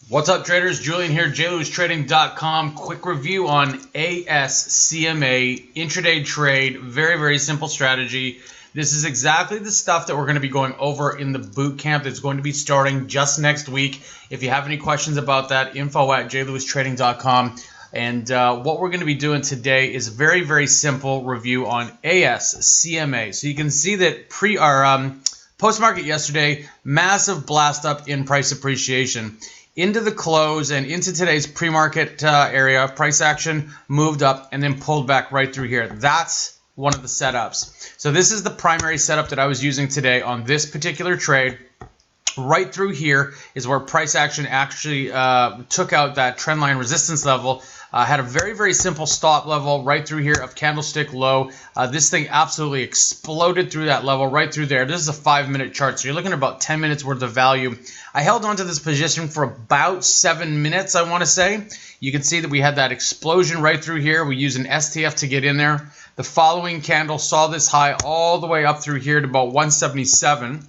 What's up, traders? Julian here, jlewistrading.com. Quick review on ASCMA intraday trade. Very, very simple strategy. This is exactly the stuff that we're going to be going over in the boot camp that's going to be starting just next week. If you have any questions about that, info@jlewistrading.com. And what we're going to be doing today is a very, very simple review on ASCMA. So you can see that post-market yesterday, massive blast up in price appreciation. Into the close and into today's pre-market area, price action moved up and then pulled back right through here. That's one of the setups. So this is the primary setup that I was using today on this particular trade. Right through here is where price action actually took out that trend line resistance level. Had a very, very simple stop level right through here of candlestick low. This thing absolutely exploded through that level right through there. This is a 5-minute chart, so you're looking at about 10 minutes worth of value. I held on to this position for about 7 minutes, I want to say. You can see that we had that explosion right through here. We used an STF to get in there. The following candle saw this high all the way up through here to about 177.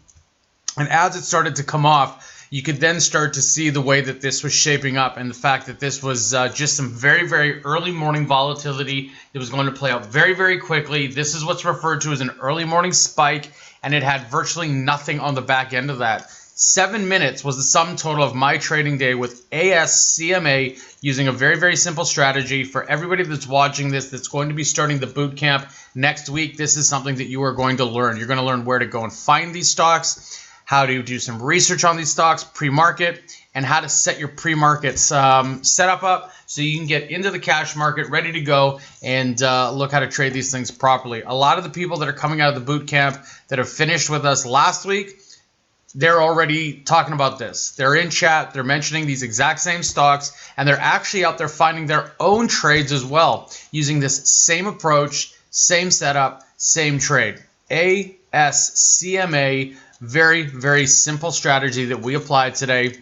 And as it started to come off, you could then start to see the way that this was shaping up and the fact that this was just some very, very early morning volatility that was going to play out very, very quickly. This is what's referred to as an early morning spike, and it had virtually nothing on the back end of that. 7 minutes was the sum total of my trading day with ASCMA using a very, very simple strategy. For everybody that's watching this that's going to be starting the boot camp next week, this is something that you are going to learn. You're going to learn where to go and find these stocks, how to do some research on these stocks pre-market, and how to set your pre-market setup up so you can get into the cash market ready to go and look how to trade these things properly. A lot of the people that are coming out of the boot camp that have finished with us last week, they're already talking about this. They're in chat, they're mentioning these exact same stocks, and they're actually out there finding their own trades as well using this same approach, same setup, same trade. ASCMA, very, very simple strategy that we applied today.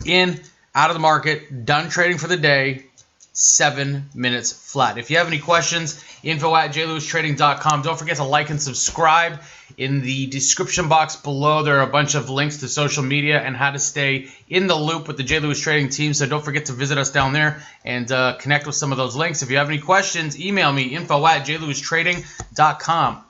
In, out of the market, done trading for the day, 7 minutes flat. If you have any questions, info@jlewistrading.com. Don't forget to like and subscribe. In the description box below, there are a bunch of links to social media and how to stay in the loop with the J. Lewis Trading team. So don't forget to visit us down there and connect with some of those links. If you have any questions, email me, info@jlewistrading.com.